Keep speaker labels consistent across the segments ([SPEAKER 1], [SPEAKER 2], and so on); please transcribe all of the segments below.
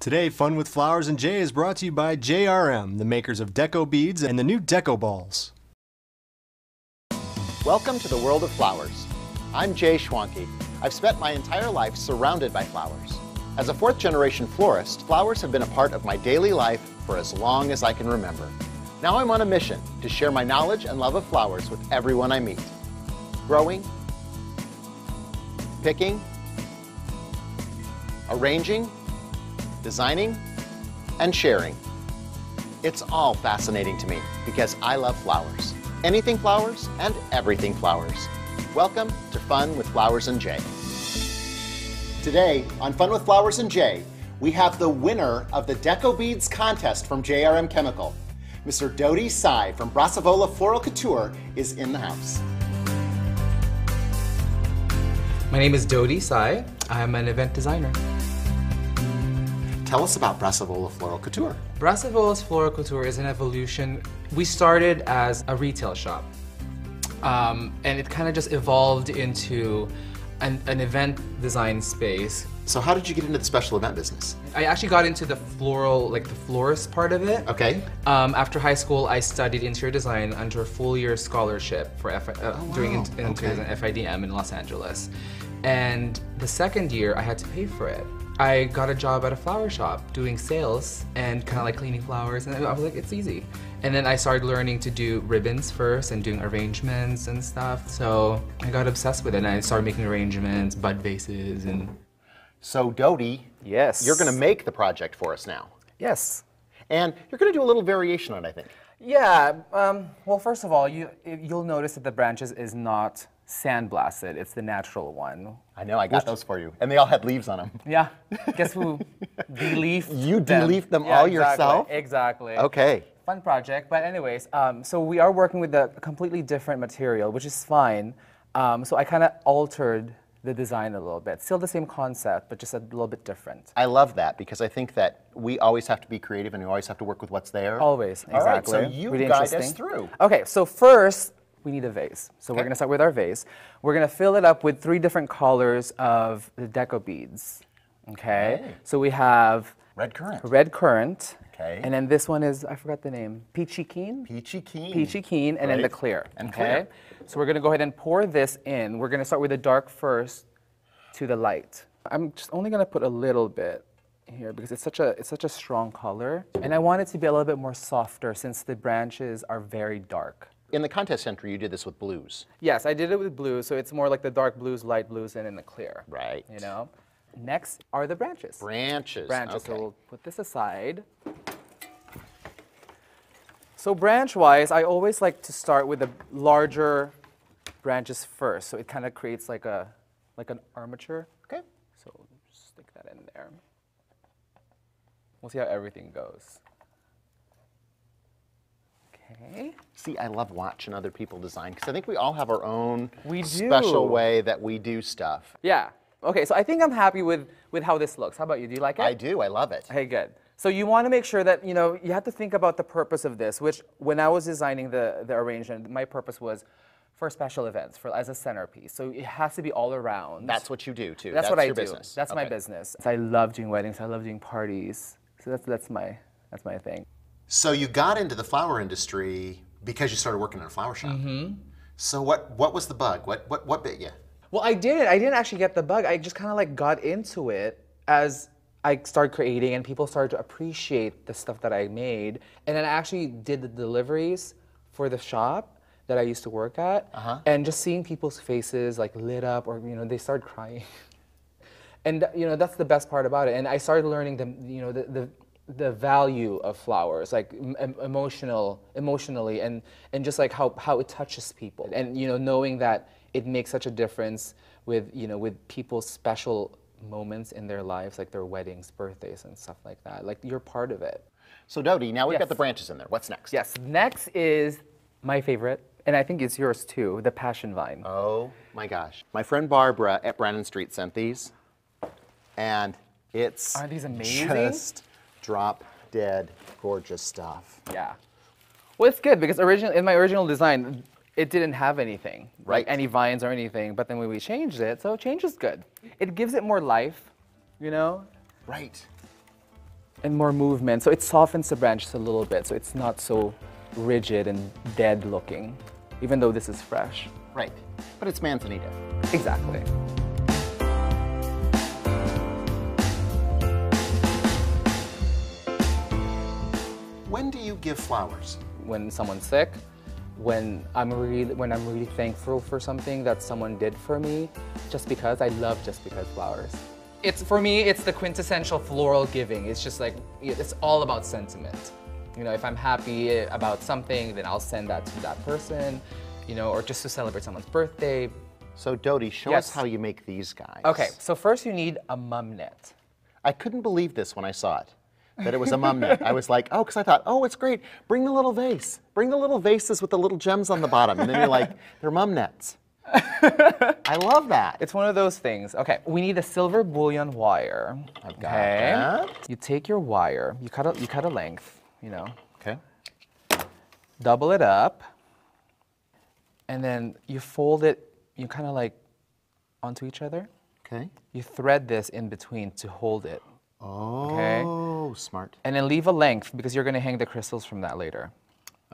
[SPEAKER 1] Today, Fun with Flowers and Jay is brought to you by JRM, the makers of Deco Beads and the new Deco Balls.
[SPEAKER 2] Welcome to the world of flowers. I'm Jay Schwanke. I've spent my entire life surrounded by flowers. As a fourth-generation florist, flowers have been a part of my daily life for as long as I can remember. Now I'm on a mission to share my knowledge and love of flowers with everyone I meet. Growing, picking, arranging, designing, and sharing. It's all fascinating to me because I love flowers. Anything flowers and everything flowers. Welcome to Fun with Flowers and Jay. Today on Fun with Flowers and Jay, we have the winner of the Deco Beads Contest from JRM Chemical. Mr. Dodie Sy from Brassavolas Floral Couture is in the house.
[SPEAKER 3] My name is Dodie Sy. I'm an event designer.
[SPEAKER 2] Tell us about Brassavolas Floral Couture.
[SPEAKER 3] Brassavolas Floral Couture is an evolution. We started as a retail shop, and it kind of just evolved into an event design space.
[SPEAKER 2] So how did you get into the special event business?
[SPEAKER 3] I actually got into the floral, like the florist part of it.
[SPEAKER 2] Okay.
[SPEAKER 3] After high school, I studied interior design under a full-year scholarship for doing interior design FIDM in Los Angeles. And the second year, I had to pay for it. I got a job at a flower shop doing sales and kind of like cleaning flowers, and I was like, it's easy. And then I started learning to do ribbons first and doing arrangements and stuff. So I got obsessed with it, and I started making arrangements, bud vases, and...
[SPEAKER 2] So Dodie,
[SPEAKER 3] yes,
[SPEAKER 2] you're going to make the project for us now.
[SPEAKER 3] Yes.
[SPEAKER 2] And you're going to do a little variation on it, I think.
[SPEAKER 3] Yeah, well, first of all, you'll notice that the branches is not sandblasted. It's the natural one.
[SPEAKER 2] I know, I got those for you. And they all had leaves on them.
[SPEAKER 3] Yeah. Guess who de-leafed
[SPEAKER 2] You de-leafed them all yourself?
[SPEAKER 3] Exactly.
[SPEAKER 2] Okay.
[SPEAKER 3] Fun project. But anyways, so we are working with a completely different material, which is fine. So I kind of altered the design a little bit. Still the same concept, but just a little bit different.
[SPEAKER 2] I love that because I think that we always have to be creative and we always have to work with what's there.
[SPEAKER 3] Always, exactly.
[SPEAKER 2] All right, so you guide us through.
[SPEAKER 3] Okay, so first, we need a vase. So we're gonna start with our vase. We're gonna fill it up with 3 different colors of the Deco Beads. Okay? So we have
[SPEAKER 2] red currant.
[SPEAKER 3] Red currant.
[SPEAKER 2] Okay.
[SPEAKER 3] And then this one is, I forgot the name, peachy keen?
[SPEAKER 2] Peachy keen.
[SPEAKER 3] Peachy keen, and then the clear.
[SPEAKER 2] And clear.
[SPEAKER 3] So we're gonna go ahead and pour this in. We're gonna start with the dark first to the light. I'm just only gonna put a little bit here because it's such a strong color. And I want it to be a little bit more softer since the branches are very dark.
[SPEAKER 2] In the contest entry, you did this with blues.
[SPEAKER 3] Yes, I did it with blue, so it's more like the dark blues, light blues, and in the clear.
[SPEAKER 2] Right.
[SPEAKER 3] You know? Next are the branches.
[SPEAKER 2] Branches.
[SPEAKER 3] Branches,
[SPEAKER 2] okay.
[SPEAKER 3] so we'll put this aside. So branch-wise, I always like to start with the larger branches first, so it kind of creates like an armature.
[SPEAKER 2] Okay.
[SPEAKER 3] So just stick that in there. We'll see how everything goes. Okay.
[SPEAKER 2] See, I love watching other people design because I think we all have our own
[SPEAKER 3] We
[SPEAKER 2] special
[SPEAKER 3] do.
[SPEAKER 2] way that we do stuff.
[SPEAKER 3] Yeah. Okay, so I think I'm happy with how this looks. How about you? Do you like it?
[SPEAKER 2] I do. I love it.
[SPEAKER 3] Okay, good. So you want to make sure that, you know, you have to think about the purpose of this, which when I was designing the arrangement, my purpose was for special events, as a centerpiece. So it has to be all around.
[SPEAKER 2] That's what you do, too.
[SPEAKER 3] That's what I
[SPEAKER 2] your
[SPEAKER 3] do.
[SPEAKER 2] Business.
[SPEAKER 3] That's my business. I love doing weddings. I love doing parties. So that's my thing.
[SPEAKER 2] So you got into the flower industry because you started working in a flower shop. Mm-hmm. So what was the bug? What bit you?
[SPEAKER 3] Well, I didn't actually get the bug. I just kind of like got into it as I started creating and people started to appreciate the stuff that I made. And then I actually did the deliveries for the shop that I used to work at. And just seeing people's faces like lit up or, you know, they started crying. And, you know, that's the best part about it. And I started learning the value of flowers, like emotionally and just like how it touches people. And, you know, knowing that it makes such a difference with, you know, with people's special moments in their lives, like their weddings, birthdays, and stuff like that. Like, you're part of it.
[SPEAKER 2] So Dodie, now we've got the branches in there. What's next?
[SPEAKER 3] Yes, next is my favorite, and I think it's yours too, the passion vine.
[SPEAKER 2] Oh my gosh. My friend Barbara at Brannan Street sent these, and it's
[SPEAKER 3] Aren't these amazing?
[SPEAKER 2] Just drop dead gorgeous stuff.
[SPEAKER 3] Yeah. Well, it's good because in my original design, it didn't have anything,
[SPEAKER 2] right?
[SPEAKER 3] Like any vines or anything, but then when we changed it, so change is good. It gives it more life, you know?
[SPEAKER 2] Right.
[SPEAKER 3] and more movement. So it softens the branch just a little bit, so it's not so rigid and dead looking, even though this is fresh.
[SPEAKER 2] Right, but it's manzanita.
[SPEAKER 3] Exactly.
[SPEAKER 2] When do you give flowers?
[SPEAKER 3] When someone's sick, when I'm really thankful for something that someone did for me, just because. I love just because flowers. For me, it's the quintessential floral giving. It's just like, it's all about sentiment. You know, if I'm happy about something, then I'll send that to that person, you know, or just to celebrate someone's birthday.
[SPEAKER 2] So Dodie, show us how you make these guys.
[SPEAKER 3] Okay, so first you need a mum net.
[SPEAKER 2] I couldn't believe this when I saw it, that it was a mum net. I was like, oh, because I thought, oh, it's great. Bring the little vase. Bring the little vases with the little gems on the bottom. And then you're like, they're mum nets. I love that.
[SPEAKER 3] It's one of those things. Okay, we need a silver bullion wire.
[SPEAKER 2] I've got that.
[SPEAKER 3] You take your wire, you cut a length, you know.
[SPEAKER 2] Okay.
[SPEAKER 3] Double it up, and then you fold it, you kind of like onto each other.
[SPEAKER 2] Okay.
[SPEAKER 3] You thread this in between to hold it.
[SPEAKER 2] Oh,
[SPEAKER 3] okay?
[SPEAKER 2] Smart.
[SPEAKER 3] And then leave a length because you're going to hang the crystals from that later.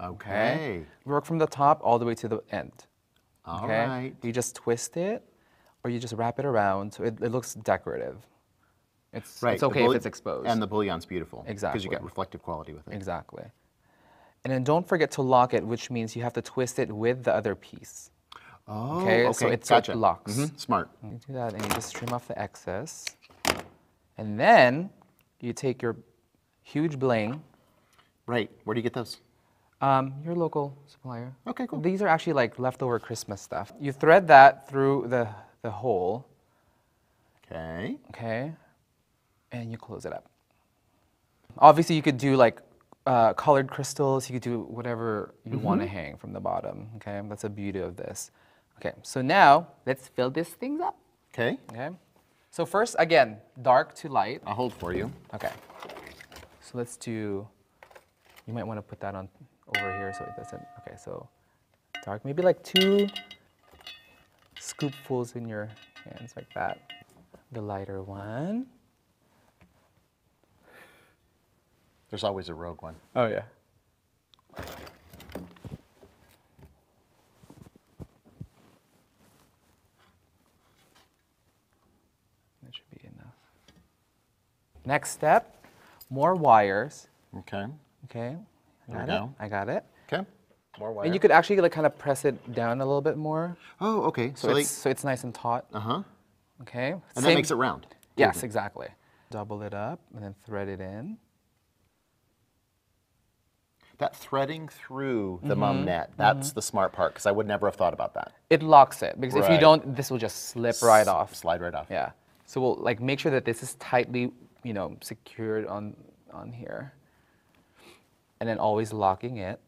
[SPEAKER 2] Okay.
[SPEAKER 3] Work from the top all the way to the end.
[SPEAKER 2] All right.
[SPEAKER 3] You just twist it, or you just wrap it around so it looks decorative. It's okay if it's exposed.
[SPEAKER 2] And the bullion's beautiful.
[SPEAKER 3] Exactly.
[SPEAKER 2] Because you get reflective quality with it.
[SPEAKER 3] Exactly. And then don't forget to lock it, which means you have to twist it with the other piece.
[SPEAKER 2] Oh,
[SPEAKER 3] okay. So it locks.
[SPEAKER 2] Smart.
[SPEAKER 3] You do that and you just trim off the excess. And then you take your huge bling.
[SPEAKER 2] Right. Where do you get those?
[SPEAKER 3] Your local supplier.
[SPEAKER 2] Okay, cool.
[SPEAKER 3] These are actually like leftover Christmas stuff. You thread that through the hole.
[SPEAKER 2] Okay.
[SPEAKER 3] Okay. And you close it up. Obviously, you could do like colored crystals. You could do whatever you want to hang from the bottom. Okay, that's the beauty of this. Okay, so now let's fill these things up.
[SPEAKER 2] Okay.
[SPEAKER 3] Okay. So first, again, dark to light.
[SPEAKER 2] I'll hold for you.
[SPEAKER 3] Okay. So let's do. You might want to put that on over here so it doesn't. Okay, so dark, maybe like 2 scoopfuls in your hands like that. The lighter one.
[SPEAKER 2] There's always a rogue one.
[SPEAKER 3] Oh, yeah. That should be enough. Next step, more wires.
[SPEAKER 2] Okay.
[SPEAKER 3] Okay.
[SPEAKER 2] There we go.
[SPEAKER 3] I got it.
[SPEAKER 2] Okay. More wire.
[SPEAKER 3] And you could actually like kind of press it down a little bit more.
[SPEAKER 2] Oh, okay.
[SPEAKER 3] So it's nice and taut.
[SPEAKER 2] Uh-huh.
[SPEAKER 3] Okay.
[SPEAKER 2] And that makes it round.
[SPEAKER 3] Yes, exactly. Double it up and then thread it in.
[SPEAKER 2] That threading through the mum net, that's the smart part, because I would never have thought about that.
[SPEAKER 3] It locks it, because if you don't, this will just slip right off.
[SPEAKER 2] Slide right off.
[SPEAKER 3] Yeah. So we'll like make sure that this is tightly, you know, secured on here. And then always locking it.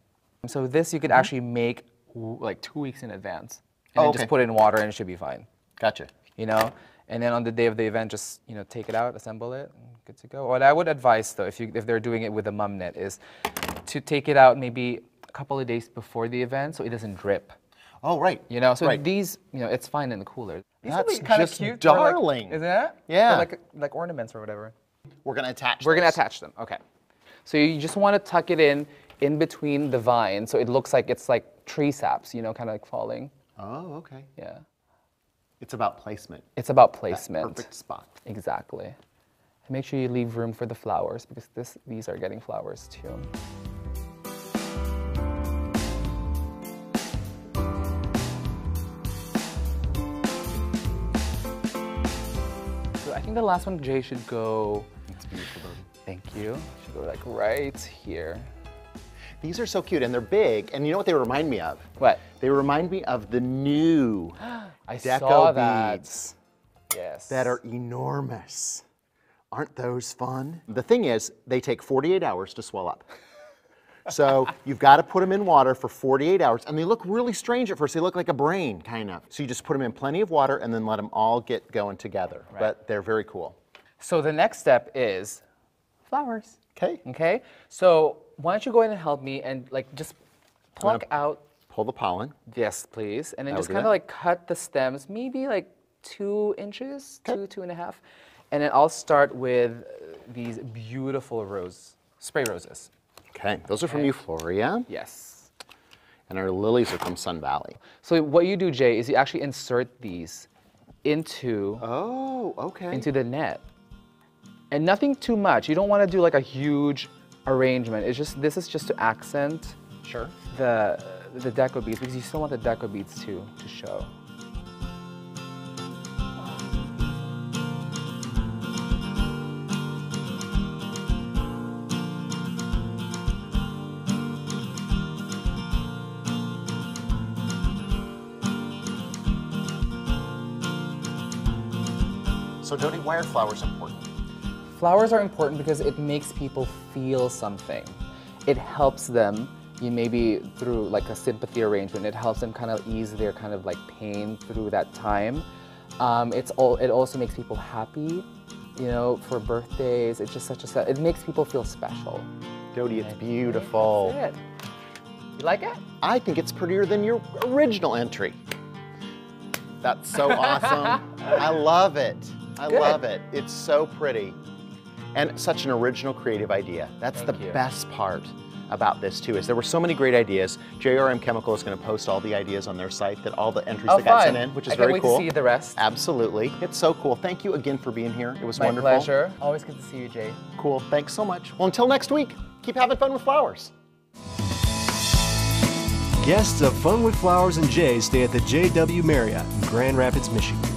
[SPEAKER 3] So this you could actually make like 2 weeks in advance. And then just put it in water and it should be fine.
[SPEAKER 2] Gotcha.
[SPEAKER 3] You know? And then on the day of the event, just, you know, take it out, assemble it, and good to go. What I would advise though, if they're doing it with a mum net, is to take it out maybe a couple of days before the event so it doesn't drip.
[SPEAKER 2] Oh, right.
[SPEAKER 3] You know, so these, you know, it's fine in the cooler. These
[SPEAKER 2] That's
[SPEAKER 3] would be kind of
[SPEAKER 2] just
[SPEAKER 3] cute.
[SPEAKER 2] darling.
[SPEAKER 3] Isn't it?
[SPEAKER 2] Yeah.
[SPEAKER 3] Like ornaments or whatever.
[SPEAKER 2] We're going to attach
[SPEAKER 3] We're going to attach them, okay. So you just want to tuck it in between the vine so it looks like it's like tree saps, you know, kind of like falling.
[SPEAKER 2] Oh, okay.
[SPEAKER 3] Yeah.
[SPEAKER 2] It's about placement.
[SPEAKER 3] It's about placement.
[SPEAKER 2] That perfect spot.
[SPEAKER 3] Exactly. And make sure you leave room for the flowers because these are getting flowers too. So I think the last one, Jay, should go.
[SPEAKER 2] It's beautiful, Dodie.
[SPEAKER 3] Thank you. Should go like right here.
[SPEAKER 2] These are so cute, and they're big. And you know what they remind me of?
[SPEAKER 3] What?
[SPEAKER 2] They remind me of the new
[SPEAKER 3] Deco
[SPEAKER 2] Beads.
[SPEAKER 3] Yes.
[SPEAKER 2] That are enormous. Aren't those fun? The thing is, they take 48 hours to swell up. So you've got to put them in water for 48 hours, and they look really strange at first. They look like a brain, kind of. So you just put them in plenty of water and then let them all get going together. Right. But they're very cool.
[SPEAKER 3] So the next step is flowers.
[SPEAKER 2] Okay.
[SPEAKER 3] Okay. So why don't you go ahead and help me and like just pluck out.
[SPEAKER 2] Pull the pollen.
[SPEAKER 3] Yes, please. And then just
[SPEAKER 2] do
[SPEAKER 3] kind
[SPEAKER 2] that.
[SPEAKER 3] of like cut the stems, maybe like 2 inches, 2.5. And then I'll start with these beautiful spray roses.
[SPEAKER 2] Okay, those are from Euphoria.
[SPEAKER 3] Yes.
[SPEAKER 2] And our lilies are from Sun Valley.
[SPEAKER 3] So what you do, Jay, is you actually insert these into into the net. And nothing too much. You don't want to do like a huge arrangement. It's just, this is just to accent the deco beads, because you still want the deco beads to show.
[SPEAKER 2] So Dodie, why are flowers important?
[SPEAKER 3] Flowers are important because it makes people feel something. It helps them, maybe through like a sympathy arrangement, it helps them kind of ease their kind of like pain through that time. It also makes people happy, for birthdays. It's just it makes people feel special.
[SPEAKER 2] Dodie, it's beautiful.
[SPEAKER 3] That's it. You like it?
[SPEAKER 2] I think it's prettier than your original entry. That's so awesome. I love it. I love it. It's so pretty. And such an original creative idea. That's the best part about this too, is there were so many great ideas. JRM Chemical is going to post all the ideas on their site, that all the entries that got sent in, which is very cool.
[SPEAKER 3] I can't wait to see the rest.
[SPEAKER 2] Absolutely. It's so cool. Thank you again for being here. It was wonderful.
[SPEAKER 3] My pleasure. Always good to see you, Jay.
[SPEAKER 2] Cool. Thanks so much. Well, until next week, keep having fun with flowers.
[SPEAKER 1] Guests of Fun with Flowers and Jay stay at the JW Marriott in Grand Rapids, Michigan.